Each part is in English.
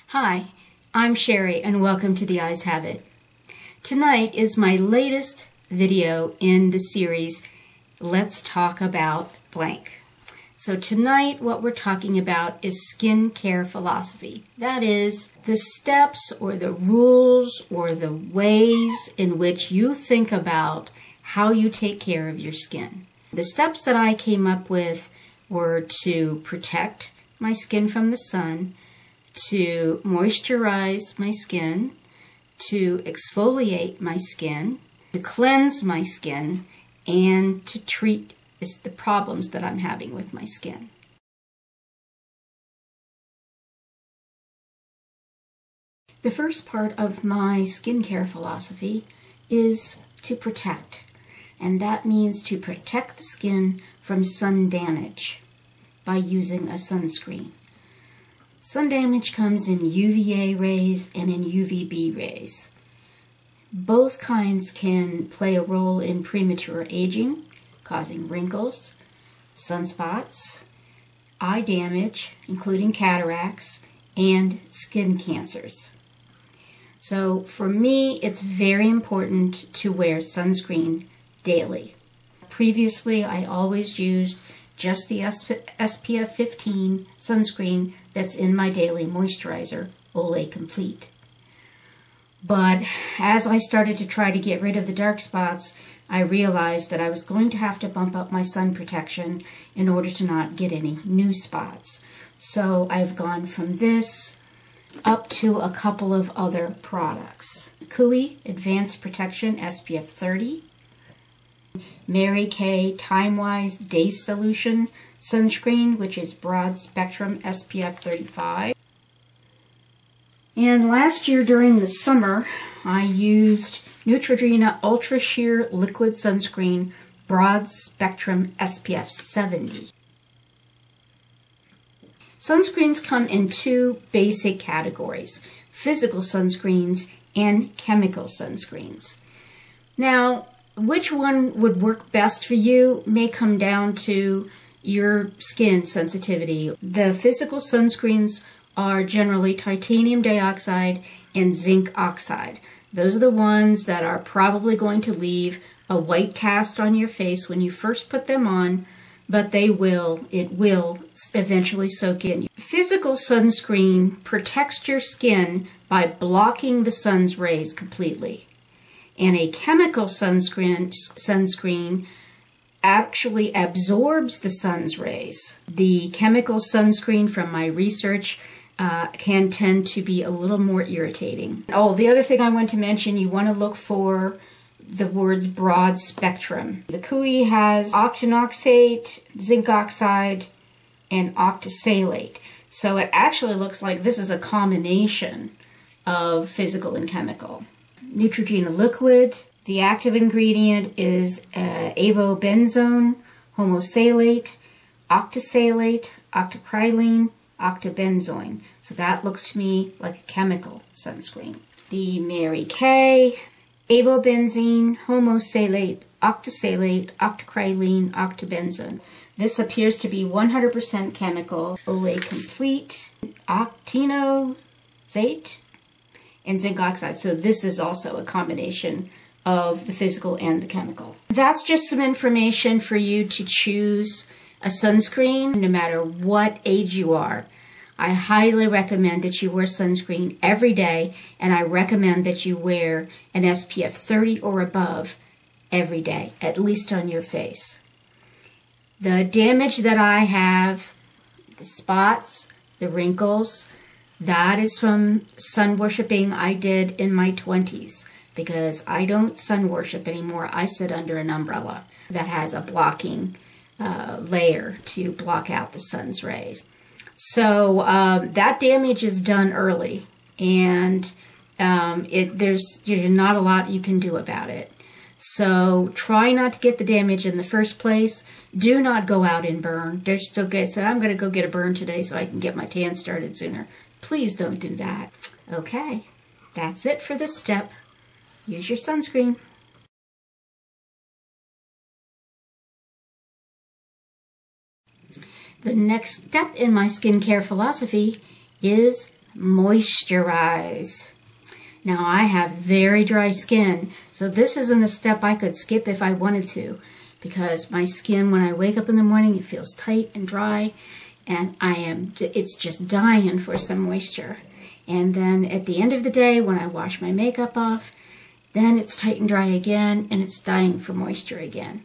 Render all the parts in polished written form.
Hi, I'm Sherry and welcome to The Eyes Have It. Tonight is my latest video in the series, Let's Talk About Blank. So tonight what we're talking about is skincare philosophy. That is, the steps or the rules or the ways in which you think about how you take care of your skin. The steps that I came up with were to protect my skin from the sun, to moisturize my skin, to exfoliate my skin, to cleanse my skin, and to treat the problems that I'm having with my skin. The first part of my skincare philosophy is to protect, and that means to protect the skin from sun damage by using a sunscreen. Sun damage comes in UVA rays and in UVB rays. Both kinds can play a role in premature aging, causing wrinkles, sunspots, eye damage, including cataracts, and skin cancers. So for me, it's very important to wear sunscreen daily. Previously, I always used just the SPF 15 sunscreen that's in my daily moisturizer, Olay Complete. But as I started to try to get rid of the dark spots, I realized that I was going to have to bump up my sun protection in order to not get any new spots. So I've gone from this up to a couple of other products. Kui Advanced Protection SPF 30, Mary Kay Time-Wise Day Solution Sunscreen, which is broad spectrum SPF 35. And last year during the summer, I used Neutrogena Ultra Sheer Liquid Sunscreen Broad Spectrum SPF 70. Sunscreens come in two basic categories: physical sunscreens and chemical sunscreens. Now, which one would work best for you may come down to your skin sensitivity. The physical sunscreens are generally titanium dioxide and zinc oxide. Those are the ones that are probably going to leave a white cast on your face when you first put them on, but it will eventually soak in. Physical sunscreen protects your skin by blocking the sun's rays completely. And a chemical sunscreen actually absorbs the sun's rays. The chemical sunscreen, from my research, can tend to be a little more irritating. Oh, the other thing I want to mention, you want to look for the words broad spectrum. The Kui has octinoxate, zinc oxide, and octisalate. So it actually looks like this is a combination of physical and chemical. Neutrogena Liquid, the active ingredient is avobenzone, homosalate, octisalate, octocrylene, octobenzoin. So that looks to me like a chemical sunscreen. The Mary Kay, avobenzene, homosalate, octisalate, octocrylene, octobenzone. This appears to be 100% chemical. Olay Complete, octinoxate, and zinc oxide. So this is also a combination of the physical and the chemical. That's just some information for you to choose a sunscreen no matter what age you are. I highly recommend that you wear sunscreen every day, and I recommend that you wear an SPF 30 or above every day, at least on your face. The damage that I have, the spots, the wrinkles, that is from sun worshiping I did in my 20s, because I don't sun worship anymore. I sit under an umbrella that has a blocking layer to block out the sun's rays. So that damage is done early, and there's not a lot you can do about it. So try not to get the damage in the first place. Do not go out and burn. Just okay, so I'm going to go get a burn today so I can get my tan started sooner. Please don't do that. Okay, that's it for this step. Use your sunscreen. The next step in my skincare philosophy is moisturize. Now, I have very dry skin, so this isn't a step I could skip if I wanted to, because my skin, when I wake up in the morning, it feels tight and dry, and it's just dying for some moisture. And then at the end of the day, when I wash my makeup off, then it's tight and dry again, and it's dying for moisture again.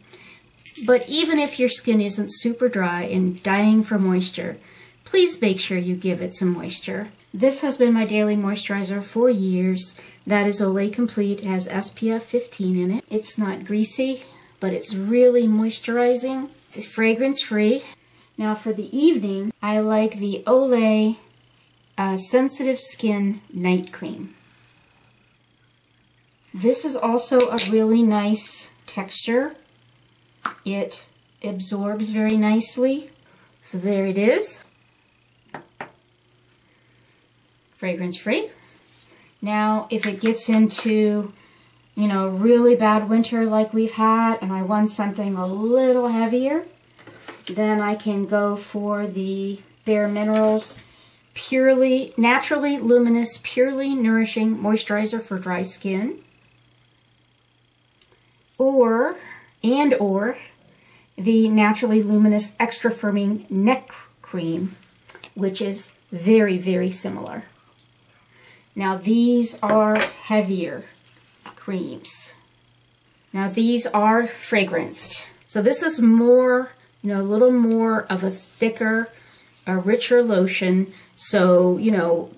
But even if your skin isn't super dry and dying for moisture, please make sure you give it some moisture. This has been my daily moisturizer for years. That is Olay Complete. It has SPF 15 in it. It's not greasy, but it's really moisturizing. It's fragrance free. Now for the evening, I like the Olay Sensitive Skin Night Cream. This is also a really nice texture. It absorbs very nicely. So there it is. Fragrance free. Now, if it gets into, really bad winter like we've had, and I want something a little heavier, then I can go for the Bare Minerals Naturally Luminous, Purely Nourishing Moisturizer for Dry Skin. Or the Naturally Luminous Extra Firming Neck Cream, which is very, very similar. Now these are heavier creams. Now these are fragranced. So this is more, a little more of a thicker, a richer lotion. So,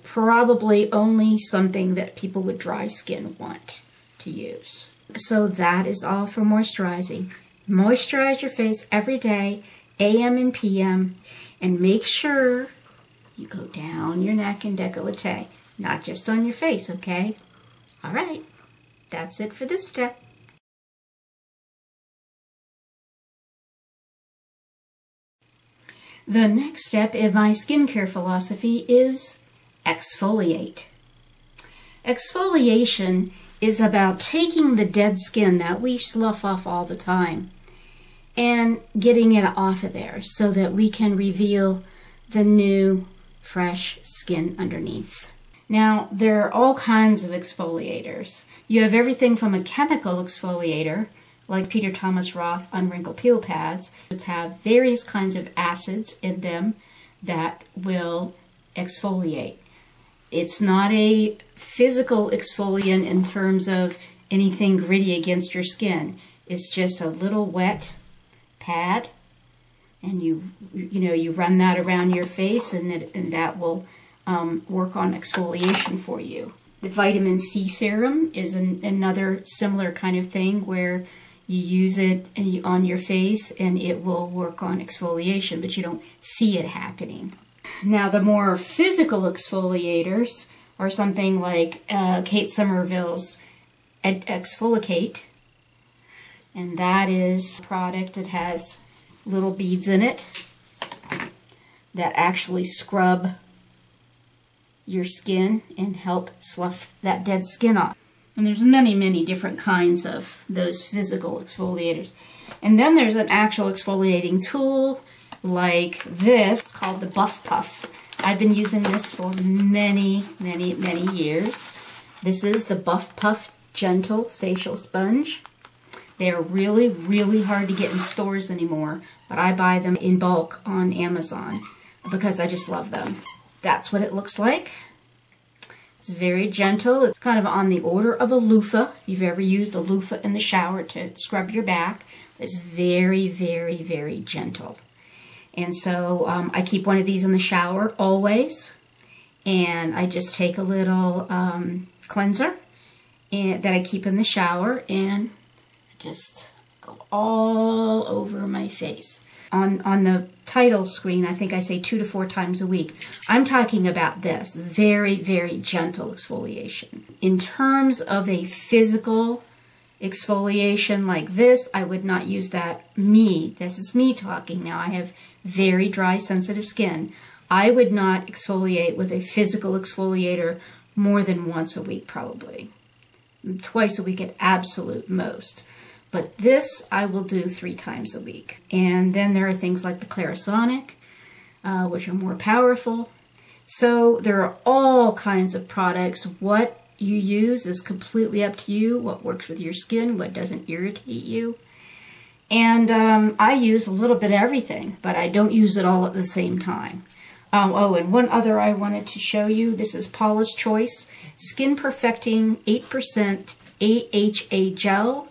probably only something that people with dry skin want to use. So that is all for moisturizing. Moisturize your face every day, AM and PM, and make sure you go down your neck and décolleté, not just on your face, okay? All right, that's it for this step. The next step in my skincare philosophy is exfoliate. Exfoliation is about taking the dead skin that we slough off all the time and getting it off of there so that we can reveal the new, fresh skin underneath. Now, there are all kinds of exfoliators. You have everything from a chemical exfoliator, like Peter Thomas Roth Unwrinkle Peel Pads, which have various kinds of acids in them that will exfoliate. It's not a physical exfoliant in terms of anything gritty against your skin. It's just a little wet pad, and you run that around your face, and that will work on exfoliation for you. The vitamin C serum is another similar kind of thing where you use it on your face and it will work on exfoliation, but you don't see it happening. Now, the more physical exfoliators are something like Kate Somerville's Exfoliate, and that is a product that has little beads in it that actually scrub your skin and help slough that dead skin off. And there's many, many different kinds of those physical exfoliators. And then there's an actual exfoliating tool like this. It's called the Buff Puff. I've been using this for many, many, many years. This is the Buff Puff Gentle Facial Sponge. They're really, really hard to get in stores anymore, but I buy them in bulk on Amazon because I just love them. That's what it looks like. It's very gentle. It's kind of on the order of a loofah. If you've ever used a loofah in the shower to scrub your back, it's very, very, very gentle. And so I keep one of these in the shower always. And I just take a little cleanser that I keep in the shower and just go all over my face. On the title screen, I think I say 2 to 4 times a week. I'm talking about this very, very gentle exfoliation. In terms of a physical exfoliation like this, I would not use that. This is me talking now. I have very dry, sensitive skin. I would not exfoliate with a physical exfoliator more than once a week, probably. Twice a week at absolute most. But this I will do 3 times a week. And then there are things like the Clarisonic which are more powerful. So there are all kinds of products. What you use is completely up to you, what works with your skin, what doesn't irritate you. And I use a little bit of everything, but I don't use it all at the same time. Oh, and one other I wanted to show you. This is Paula's Choice Skin Perfecting 8% AHA Gel,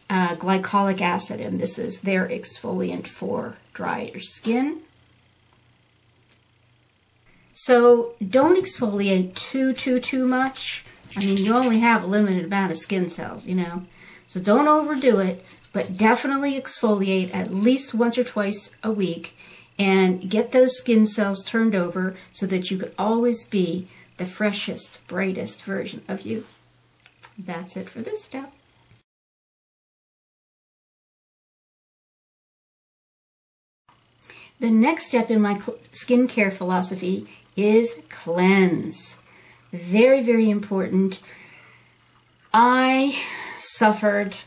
glycolic acid, and this is their exfoliant for drier skin. So don't exfoliate too much. I mean, you only have a limited amount of skin cells, you know. So don't overdo it, but definitely exfoliate at least once or twice a week and get those skin cells turned over so that you can always be the freshest, brightest version of you. That's it for this step. The next step in my skincare philosophy is cleanse. Very, very important. I suffered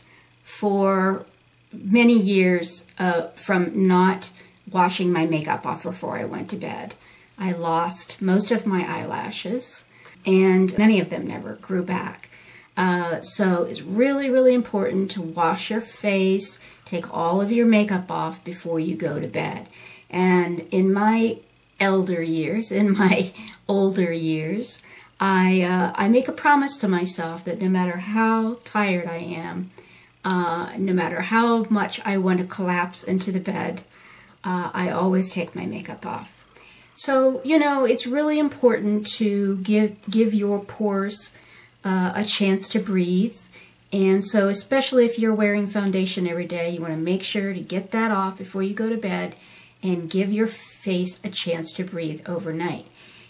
for many years from not washing my makeup off before I went to bed. I lost most of my eyelashes, and many of them never grew back. So it's really, really important to wash your face, take all of your makeup off before you go to bed. And in my older years, I make a promise to myself that no matter how tired I am, no matter how much I want to collapse into the bed, I always take my makeup off. So, you know, it's really important to give your pores a chance to breathe. And so especially if you're wearing foundation every day, you want to make sure to get that off before you go to bed and give your face a chance to breathe overnight.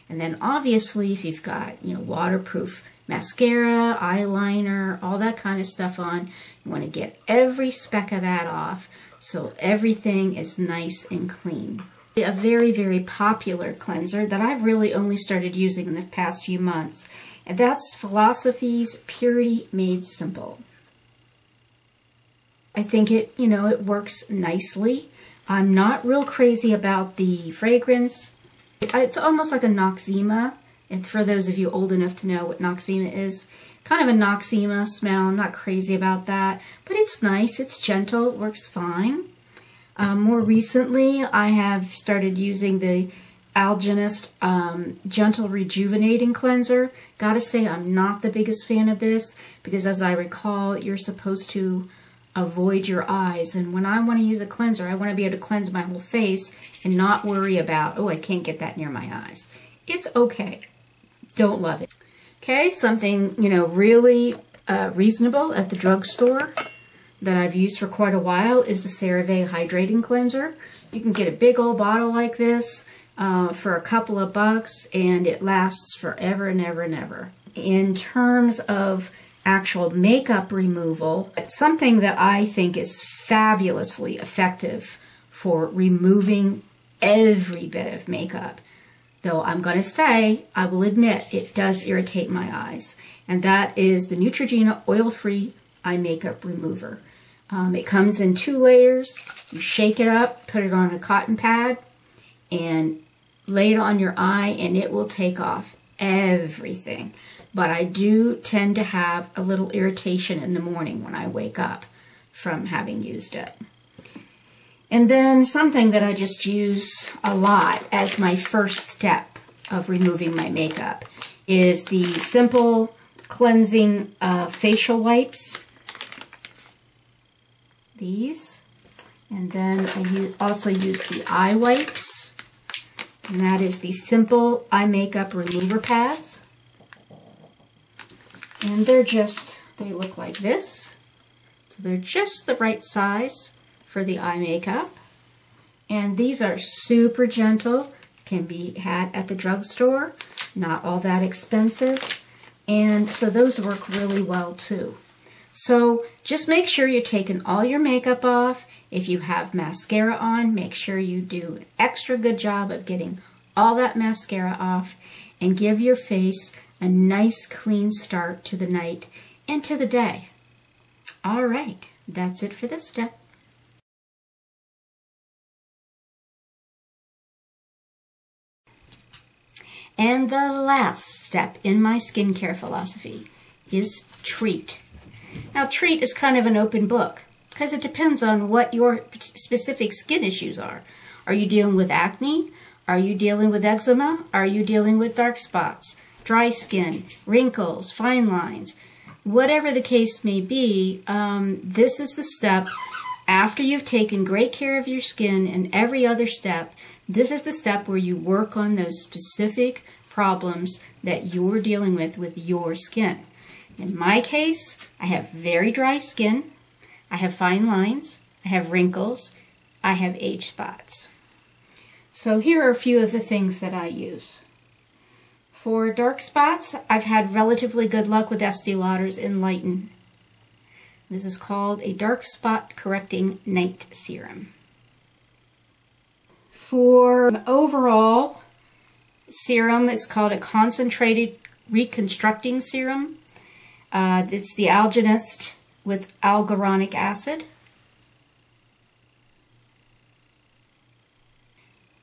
And then obviously if you've got, you know, waterproof mascara, eyeliner, all that kind of stuff on, you want to get every speck of that off so everything is nice and clean. A very, very popular cleanser that I've really only started using in the past few months, and that's Philosophy's Purity Made Simple. I think it works nicely. I'm not real crazy about the fragrance. It's almost like a Noxzema, and for those of you old enough to know what Noxzema is, kind of a Noxzema smell. I'm not crazy about that, but it's nice, it's gentle, it works fine. More recently, I have started using the Algenist Gentle Rejuvenating Cleanser. Gotta say, I'm not the biggest fan of this because, as I recall, you're supposed to avoid your eyes. And when I want to use a cleanser, I want to be able to cleanse my whole face and not worry about, oh, I can't get that near my eyes. It's okay. Don't love it. Okay, something, really reasonable at the drugstore that I've used for quite a while is the CeraVe Hydrating Cleanser. You can get a big old bottle like this for a couple of bucks, and it lasts forever and ever and ever. In terms of actual makeup removal, something that I think is fabulously effective for removing every bit of makeup, though I'm going to say, I will admit, it does irritate my eyes, and that is the Neutrogena Oil-Free Eye Makeup Remover. It comes in 2 layers. You shake it up, put it on a cotton pad, and lay it on your eye, and it will take off everything. But I do tend to have a little irritation in the morning when I wake up from having used it. And then something that I just use a lot as my first step of removing my makeup is the Simple Cleansing Facial Wipes. These. And then I also use the eye wipes. And that is the Simple Eye Makeup Remover Pads. And they look like this. So they're just the right size for the eye makeup. And these are super gentle, can be had at the drugstore, not all that expensive. And so those work really well too. So just make sure you're taking all your makeup off. If you have mascara on, make sure you do an extra good job of getting all that mascara off and give your face a nice clean start to the night and to the day. All right, that's it for this step. And the last step in my skincare philosophy is treat. Now, treat is kind of an open book because it depends on what your specific skin issues are. Are you dealing with acne? Are you dealing with eczema? Are you dealing with dark spots, dry skin, wrinkles, fine lines? Whatever the case may be, this is the step after you've taken great care of your skin and every other step. This is the step where you work on those specific problems that you're dealing with your skin. In my case, I have very dry skin, I have fine lines, I have wrinkles, I have age spots. So here are a few of the things that I use. For dark spots, I've had relatively good luck with Estee Lauder's Enlighten. This is called a dark spot correcting night serum. For overall serum, it's called a concentrated reconstructing serum. It's the Algenist with alguronic acid.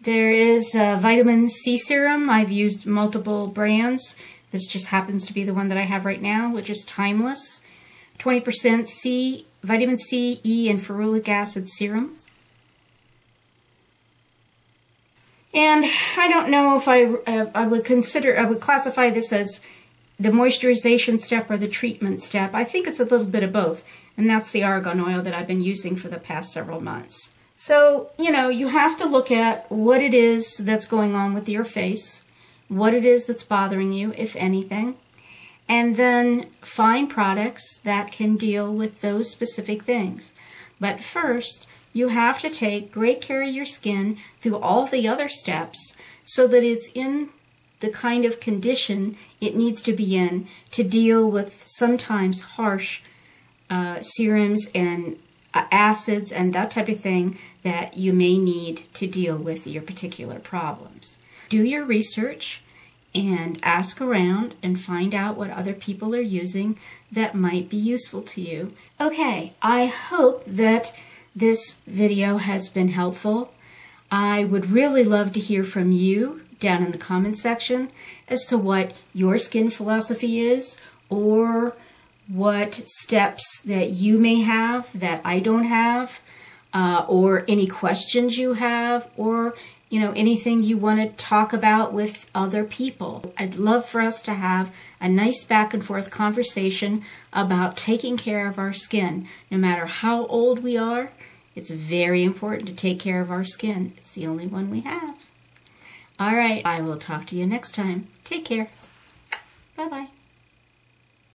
There is a vitamin C serum. I've used multiple brands. This just happens to be the one that I have right now, which is timeless. 20% C, vitamin C, E, and ferulic acid serum. And I don't know if I would classify this as the moisturization step or the treatment step. I think it's a little bit of both, and that's the argan oil that I've been using for the past several months. So, you have to look at what it is that's going on with your face, what it is that's bothering you, if anything, and then find products that can deal with those specific things. But first, you have to take great care of your skin through all the other steps so that it's in the kind of condition it needs to be in to deal with sometimes harsh serums and acids and that type of thing that you may need to deal with your particular problems. Do your research and ask around and find out what other people are using that might be useful to you. Okay, I hope that this video has been helpful. I would really love to hear from you down in the comments section as to what your skin philosophy is, or what steps that you may have that I don't have, or any questions you have, or anything you want to talk about with other people. I'd love for us to have a nice back and forth conversation about taking care of our skin. No matter how old we are, it's very important to take care of our skin. It's the only one we have. All right, I will talk to you next time. Take care. Bye-bye.